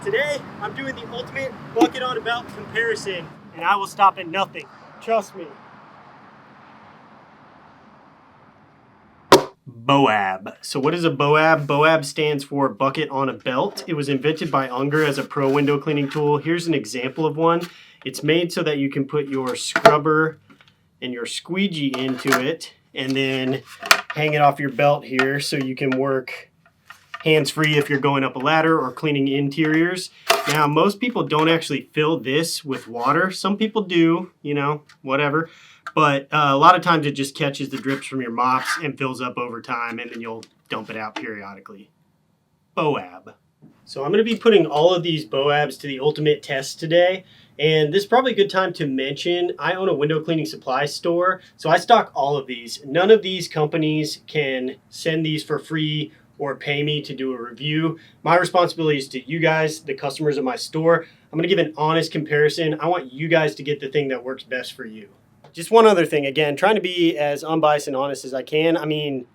Today, I'm doing the ultimate bucket on a belt comparison, and I will stop at nothing. Trust me. BOAB. So what is a BOAB? BOAB stands for bucket on a belt. It was invented by Unger as a pro window cleaning tool. Here's an example of one. It's made so that you can put your scrubber and your squeegee into it and then hang it off your belt here so you can work hands-free if you're going up a ladder or cleaning interiors. Now, most people don't actually fill this with water. Some people do, you know, whatever. But a lot of times it just catches the drips from your mops and fills up over time, and then you'll dump it out periodically. BOAB. So I'm going to be putting all of these BOABs to the ultimate test today. And this is probably a good time to mention, I own a window cleaning supply store, so I stock all of these. None of these companies can send these for free or pay me to do a review. My responsibility is to you guys, the customers of my store. I'm going to give an honest comparison. I want you guys to get the thing that works best for you. Just one other thing, again, trying to be as unbiased and honest as I can. I mean,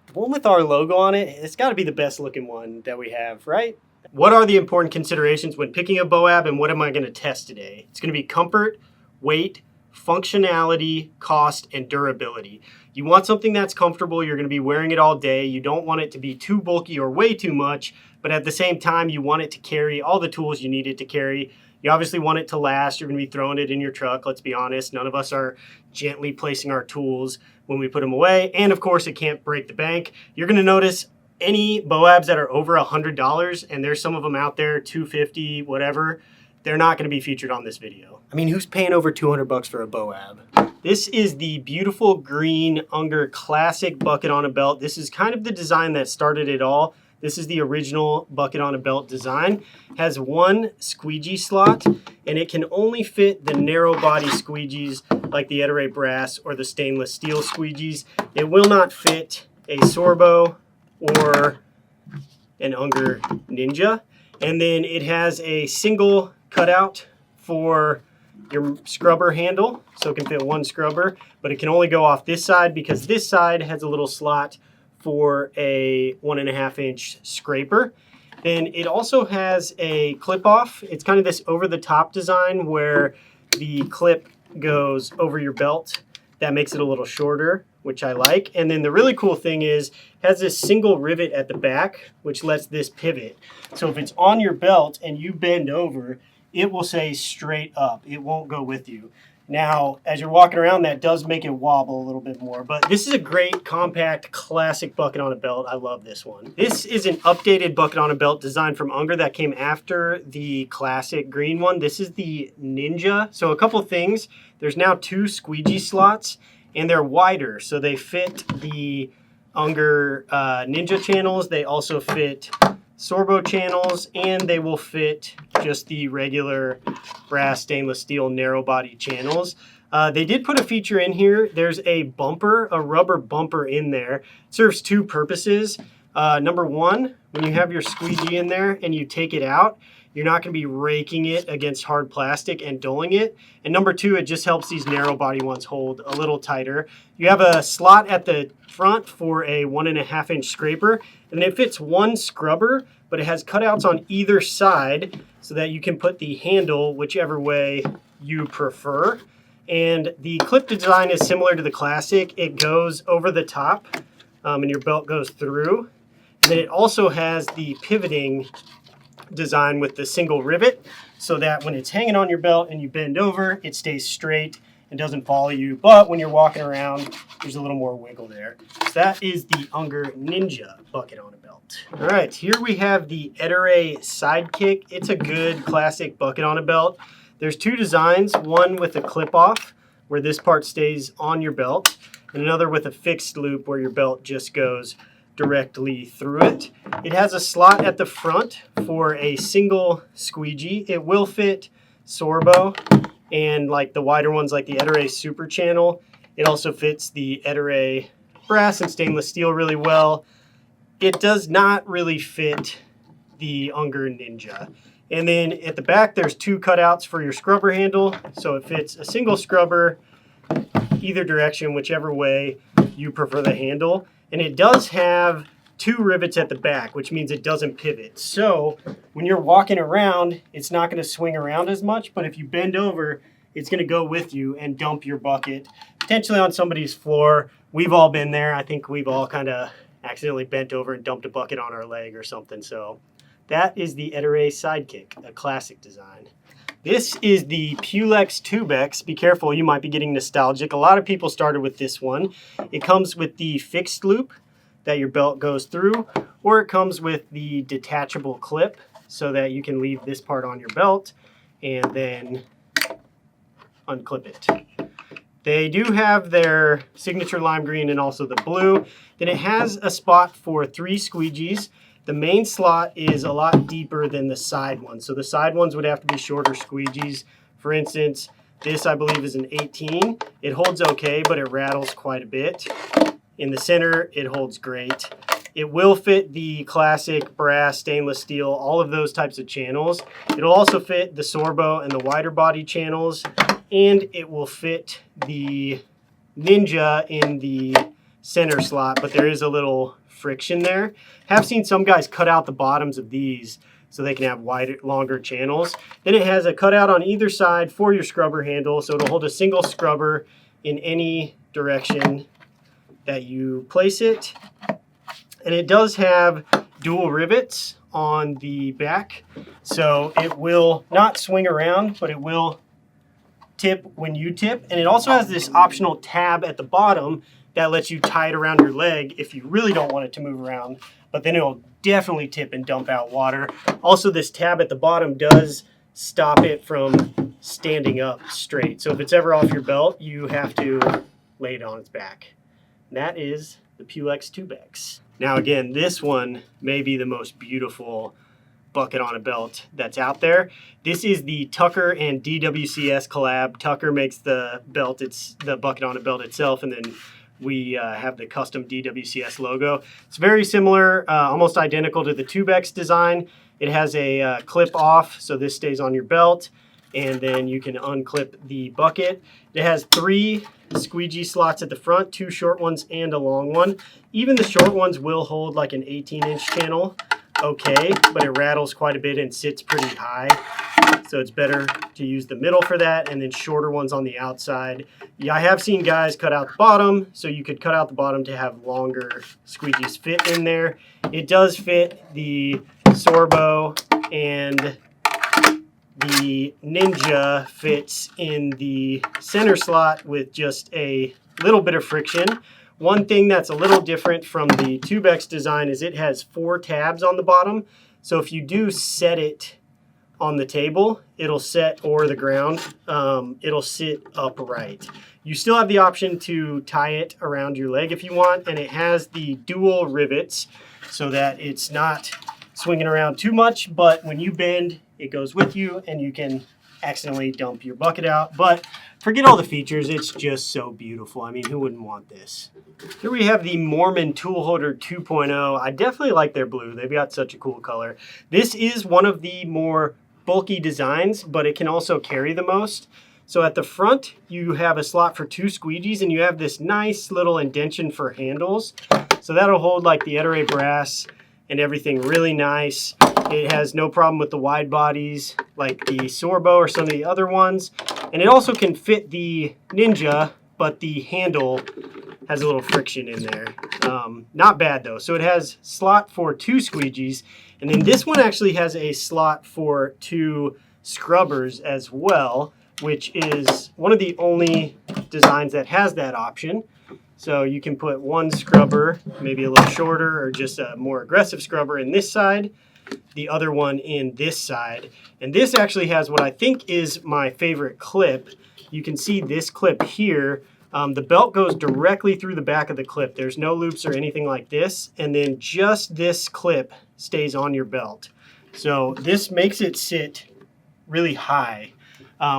the one with our logo on it, it's got to be the best looking one that we have, right? What are the important considerations when picking a BOAB, and what am I going to test today? It's going to be comfort, weight, functionality, cost, and durability. You want something that's comfortable. You're going to be wearing it all day. You don't want it to be too bulky or way too much, but at the same time, you want it to carry all the tools you need it to carry. You obviously want it to last. You're going to be throwing it in your truck. Let's be honest. None of us are gently placing our tools when we put them away. And of course, it can't break the bank. You're going to notice any BOABs that are over $100, and there's some of them out there, $250, whatever, they're not going to be featured on this video. I mean, who's paying over 200 bucks for a BOAB? This is the beautiful green Unger Classic bucket on a belt. This is kind of the design that started it all. This is the original bucket on a belt design. Has one squeegee slot, and it can only fit the narrow body squeegees like the Ettore brass or the stainless steel squeegees. It will not fit a Sorbo or an Unger Ninja. And then it has a single cutout for your scrubber handle, so it can fit one scrubber, but it can only go off this side because this side has a little slot for a 1.5 inch scraper. Then it also has a clip off. It's kind of this over the top design where the clip goes over your belt. That makes it a little shorter, which I like. And then the really cool thing is it has this single rivet at the back, which lets this pivot. So if it's on your belt and you bend over, it will say straight up. It won't go with you. Now, as you're walking around, that does make it wobble a little bit more, but this is a great, compact, classic bucket on a belt. I love this one. This is an updated bucket on a belt designed from Unger that came after the classic green one. This is the Ninja. So a couple things. There's now 2 squeegee slots, and they're wider, so they fit the Unger Ninja channels. They also fit Sorbo channels, and they will fit just the regular brass stainless steel narrow body channels. They did put a feature in here. There's a bumper, a rubber bumper in there. It serves 2 purposes. Number one, when you have your squeegee in there and you take it out, you're not going to be raking it against hard plastic and dulling it. And number 2, it just helps these narrow body ones hold a little tighter. You have a slot at the front for a 1.5 inch scraper, and it fits one scrubber, but it has cutouts on either side so that you can put the handle whichever way you prefer. And the clip design is similar to the classic. It goes over the top and your belt goes through. And then it also has the pivoting design with the single rivet so that when it's hanging on your belt and you bend over, it stays straight and doesn't follow you. But when you're walking around, there's a little more wiggle there. So that is the Unger Ninja bucket on a belt. All right, here we have the Ettore Sidekick. It's a good classic bucket on a belt. There's 2 designs, one with a clip off where this part stays on your belt, and another with a fixed loop where your belt just goes directly through it. It has a slot at the front for a single squeegee. It will fit Sorbo and like the wider ones like the Ettore Super Channel. It also fits the Ettore brass and stainless steel really well. It does not really fit the Unger Ninja. And then at the back, there's 2 cutouts for your scrubber handle. So it fits a single scrubber either direction, whichever way you prefer the handle. And it does have 2 rivets at the back, which means it doesn't pivot. So when you're walking around, it's not going to swing around as much, but if you bend over, it's going to go with you and dump your bucket, potentially on somebody's floor. We've all been there. I think we've all kind of accidentally bent over and dumped a bucket on our leg or something. So that is the Ettore Sidekick, a classic design. This is the Pulex Tubex. Be careful, you might be getting nostalgic. A lot of people started with this one. It comes with the fixed loop that your belt goes through, or it comes with the detachable clip so that you can leave this part on your belt and then unclip it. They do have their signature lime green and also the blue. Then it has a spot for 3 squeegees. The main slot is a lot deeper than the side ones. So the side ones would have to be shorter squeegees. For instance, this I believe is an 18. It holds okay, but it rattles quite a bit. In the center, it holds great. It will fit the classic brass, stainless steel, all of those types of channels. It'll also fit the Sorbo and the wider body channels, and it will fit the Ninja in the center slot, but there is a little friction there. Have seen some guys cut out the bottoms of these so they can have wider, longer channels. Then it has a cutout on either side for your scrubber handle, so it'll hold a single scrubber in any direction that you place it. And it does have dual rivets on the back, so it will not swing around, but it will tip when you tip. And it also has this optional tab at the bottom that lets you tie it around your leg if you really don't want it to move around, but then it'll definitely tip and dump out water. Also, this tab at the bottom does stop it from standing up straight. So if it's ever off your belt, you have to lay it on its back. And that is the Pulex Tubex. Now again, this one may be the most beautiful bucket on a belt that's out there. This is the Tucker and DWCS collab. Tucker makes the belt, it's the bucket on a belt itself, and then we have the custom DWCS logo. It's very similar, almost identical to the Tubex design. It has a clip off, so this stays on your belt, and then you can unclip the bucket. It has 3 squeegee slots at the front, 2 short ones and a long one. Even the short ones will hold like an 18-inch channel, okay, but it rattles quite a bit and sits pretty high. So it's better to use the middle for that, and then shorter ones on the outside. Yeah, I have seen guys cut out the bottom, so you could cut out the bottom to have longer squeegees fit in there. It does fit the Sorbo, and the Ninja fits in the center slot with just a little bit of friction. One thing that's a little different from the Tubex design is it has 4 tabs on the bottom. So if you do set it on the table, it'll set, or the ground, it'll sit upright. You still have the option to tie it around your leg if you want, and it has the dual rivets so that it's not swinging around too much, but when you bend, it goes with you and you can accidentally dump your bucket out. But forget all the features, it's just so beautiful. I mean, who wouldn't want this? Here we have the Mormon Tool Holder 2.0. I definitely like their blue. They've got such a cool color. This is one of the more bulky designs, but it can also carry the most. So at the front, you have a slot for 2 squeegees, and you have this nice little indention for handles. So that'll hold like the Ettore brass and everything really nice. It has no problem with the wide bodies like the Sorbo or some of the other ones. And it also can fit the Ninja, but the handle has a little friction in there. Not bad though. So it has slot for 2 squeegees. And then this one actually has a slot for 2 scrubbers as well, which is one of the only designs that has that option. So you can put 1 scrubber, maybe a little shorter, or just a more aggressive scrubber in this side, the other one in this side. And this actually has what I think is my favorite clip. You can see this clip here. The belt goes directly through the back of the clip. There's no loops or anything like this. And then just this clip stays on your belt. So this makes it sit really high,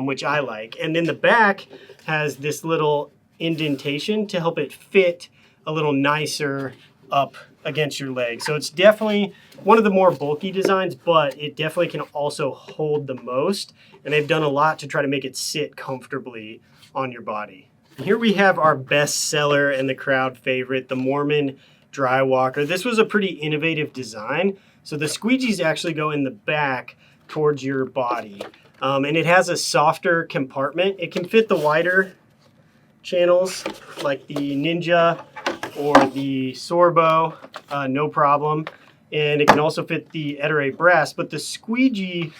which I like. And then the back has this little indentation to help it fit a little nicer up against your leg. So it's definitely one of the more bulky designs, but it definitely can also hold the most. And they've done a lot to try to make it sit comfortably on your body. Here we have our best seller and the crowd favorite, the Mormon dry walker. This was a pretty innovative design. So the squeegees actually go in the back towards your body. And it has a softer compartment. It can fit the wider channels like the Ninja or the Sorbo, no problem. And it can also fit the Ettore brass, but the squeegee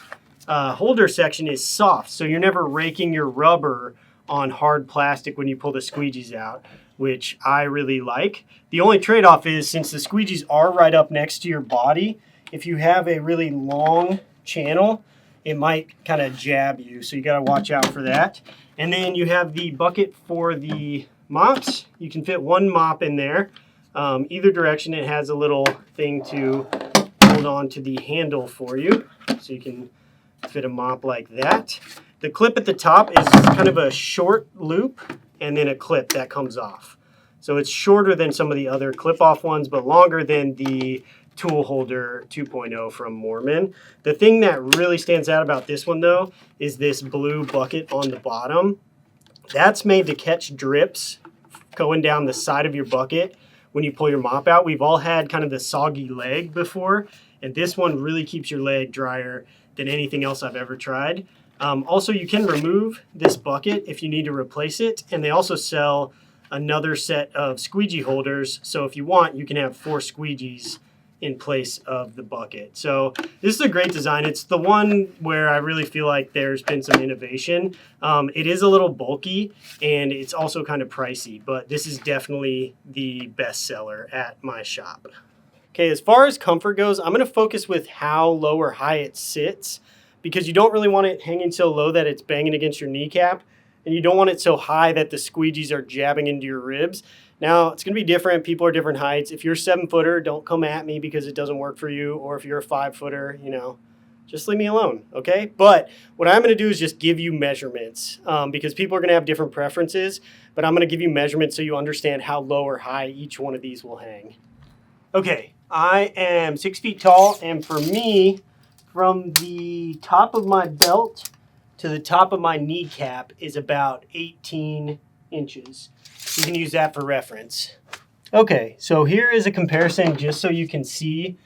holder section is soft, so you're never raking your rubber on hard plastic when you pull the squeegees out, which I really like. The only trade-off is, since the squeegees are right up next to your body, if you have a really long channel, it might kind of jab you, so you got to watch out for that. And then you have the bucket for the mops. You can fit one mop in there. Either direction, it has a little thing to hold on to the handle for you, so you can fit a mop like that. The clip at the top is kind of a short loop and then a clip that comes off. So it's shorter than some of the other clip-off ones, but longer than the Tool Holder 2.0 from Moorman. The thing that really stands out about this one, though, is this blue bucket on the bottom. That's made to catch drips going down the side of your bucket when you pull your mop out. We've all had kind of the soggy leg before, and this one really keeps your leg drier than anything else I've ever tried. Also, you can remove this bucket if you need to replace it, and they also sell another set of squeegee holders, so if you want, you can have 4 squeegees in place of the bucket. So this is a great design. It's the one where I really feel like there's been some innovation. It is a little bulky and it's also kind of pricey, but this is definitely the best seller at my shop. Okay, as far as comfort goes, I'm going to focus with how low or high it sits, because you don't really want it hanging so low that it's banging against your kneecap, and you don't want it so high that the squeegees are jabbing into your ribs. Now, it's going to be different. People are different heights. If you're a 7-footer, don't come at me because it doesn't work for you. Or if you're a 5-footer, just leave me alone, okay? But what I'm going to do is just give you measurements because people are going to have different preferences. But I'm going to give you measurements so you understand how low or high each one of these will hang. Okay, I am 6 feet tall, and for me, from the top of my belt to the top of my kneecap is about 18 inches. You can use that for reference. Okay, so here is a comparison just so you can see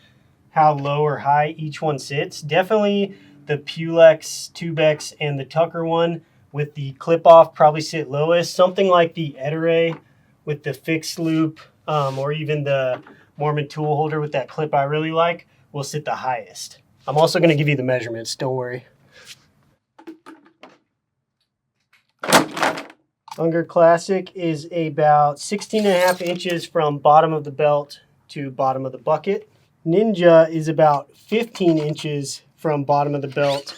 how low or high each one sits. Definitely the Pulex, Tubex, and the Tucker one with the clip-off probably sit lowest. Something like the Ettore with the fixed loop, or even the Moorman tool holder with that clip I really like, will sit the highest. I'm also going to give you the measurements, don't worry. Unger Classic is about 16.5 inches from bottom of the belt to bottom of the bucket. Ninja is about 15 inches from bottom of the belt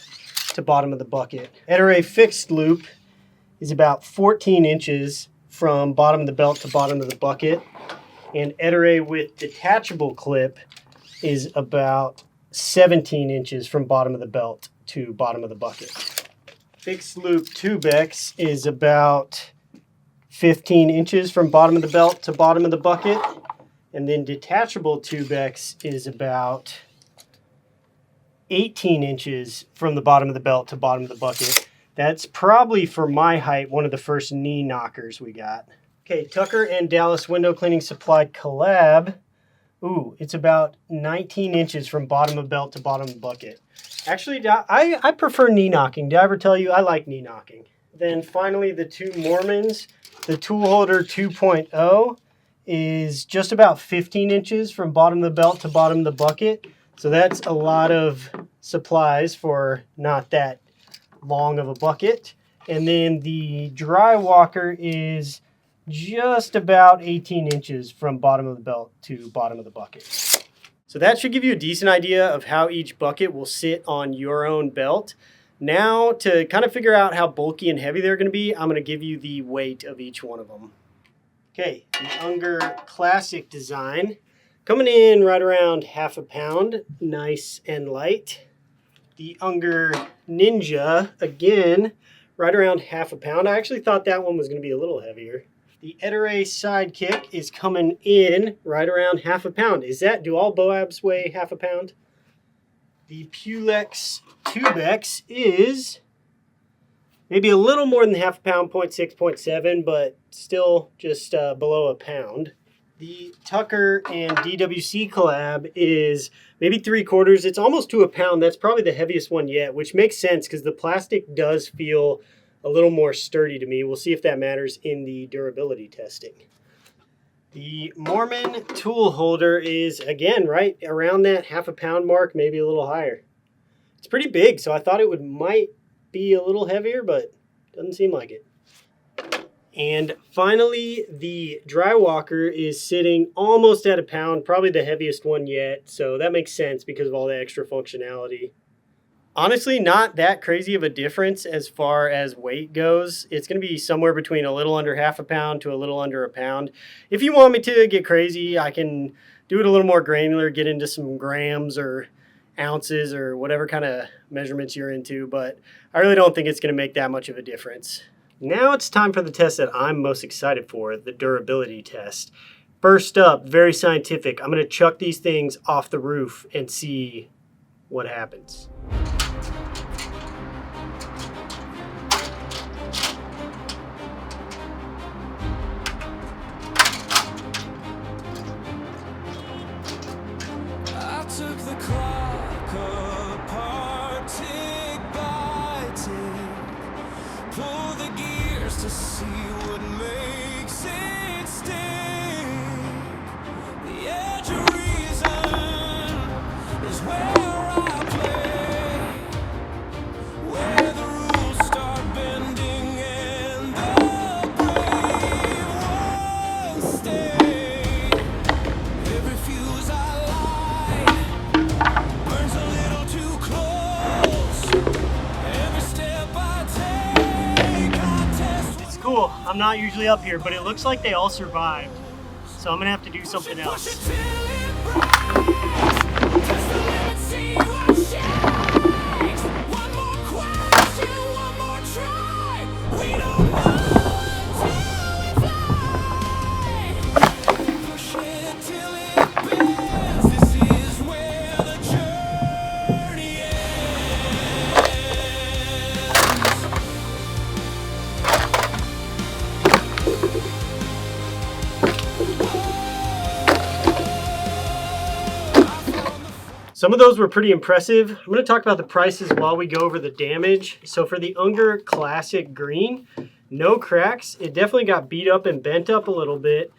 to bottom of the bucket. Ettore fixed loop is about 14 inches from bottom of the belt to bottom of the bucket. And Ettore with detachable clip is about 17 inches from bottom of the belt to bottom of the bucket. Fixed loop Tubex is about 15 inches from bottom of the belt to bottom of the bucket. And then detachable Tubex is about 18 inches from the bottom of the belt to bottom of the bucket. That's probably, for my height, one of the first knee knockers we got. Okay, Tucker and Dallas Window Cleaning Supply collab. Ooh, it's about 19 inches from bottom of belt to bottom of bucket. Actually, I prefer knee knocking. Did I ever tell you I like knee knocking? Then finally, the two Moormans. The Tool Holder 2.0 is just about 15 inches from bottom of the belt to bottom of the bucket. So that's a lot of supplies for not that long of a bucket. And then the Dry Walker is just about 18 inches from bottom of the belt to bottom of the bucket. So that should give you a decent idea of how each bucket will sit on your own belt. Now, to kind of figure out how bulky and heavy they're going to be, I'm going to give you the weight of each one of them. Okay, the Unger Classic design, coming in right around 1/2 pound, nice and light. The Unger Ninja, again, right around 1/2 pound. I actually thought that one was going to be a little heavier. The Ettore Sidekick is coming in right around 1/2 pound. Do all Boabs weigh 1/2 pound? The Pulex Tubex is maybe a little more than 1/2 pound, 0.6, 0.7, but still just below a pound. The Tucker and DWC collab is maybe 3/4. It's almost to a pound. That's probably the heaviest one yet, which makes sense because the plastic does feel a little more sturdy to me. We'll see if that matters in the durability testing. The Mormon tool holder is, again, right around that 1/2 pound mark, maybe a little higher. It's pretty big, so I thought it might be a little heavier, but doesn't seem like it. And finally, the dry walker is sitting almost at a pound, probably the heaviest one yet. So that makes sense because of all the extra functionality. Honestly, not that crazy of a difference as far as weight goes. It's going to be somewhere between a little under 1/2 pound to a little under a pound. If you want me to get crazy, I can do it a little more granular, get into some grams or ounces or whatever kind of measurements you're into, but I really don't think it's going to make that much of a difference. Now it's time for the test that I'm most excited for, the durability test. First up, very scientific. I'm going to chuck these things off the roof and see what happens. I took the clock apart, tick by tick, pull the gears to see what makes it stick. The edge of reason is where I play, where the rules start bending and the brave ones stay. Every fuse I light burns a little too close. Every step I take, I test. It's cool. I'm not usually up here, but it looks like they all survived. So I'm going to have to do something Push it else. till it breaks. Test the limit, see what shakes. One more question, one more try. We don't know until we fly. Push it till it bends. This is where the journey ends. Some of those were pretty impressive. I'm going to talk about the prices while we go over the damage. So for the Unger Classic Green, no cracks. It definitely got beat up and bent up a little bit,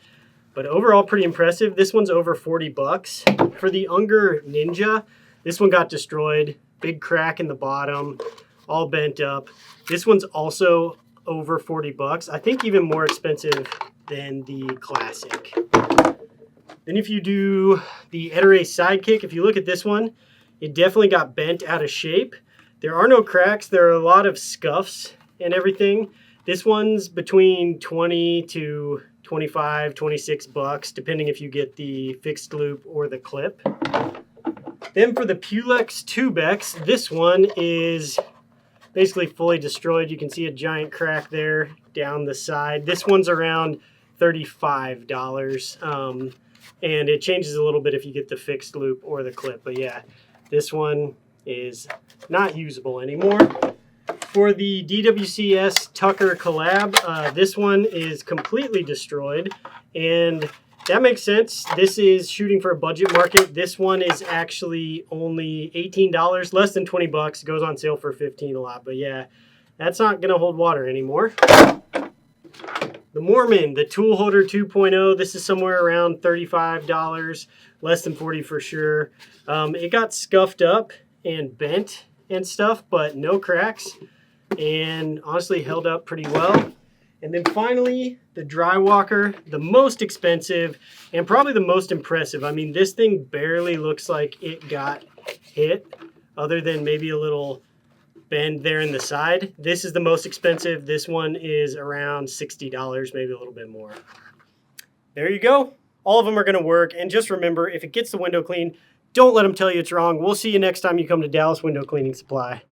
but overall pretty impressive. This one's over 40 bucks. For the Unger Ninja, this one got destroyed. Big crack in the bottom, all bent up. This one's also over 40 bucks. I think even more expensive than the Classic. Then if you do the Ettore Sidekick, if you look at this one, it definitely got bent out of shape. There are no cracks. There are a lot of scuffs and everything. This one's between 20 to 25, 26 bucks, depending if you get the fixed loop or the clip. Then for the Pulex Tubex, this one is basically fully destroyed. You can see a giant crack there down the side. This one's around $35. And it changes a little bit if you get the fixed loop or the clip. But yeah, this one is not usable anymore. For the DWCS Tucker collab, this one is completely destroyed. And that makes sense. This is shooting for a budget market. This one is actually only $18, less than 20 bucks. Goes on sale for 15 a lot. But yeah, that's not going to hold water anymore. The Mormon, the Tool Holder 2.0, this is somewhere around $35, less than 40 for sure. It got scuffed up and bent and stuff, but no cracks, and honestly held up pretty well. And then finally, the Dry Walker, the most expensive and probably the most impressive. I mean, this thing barely looks like it got hit, other than maybe a little bend there in the side. This is the most expensive. This one is around $60, maybe a little bit more. There you go. All of them are going to work. And just remember, if it gets the window clean, don't let them tell you it's wrong. We'll see you next time you come to Dallas Window Cleaning Supply.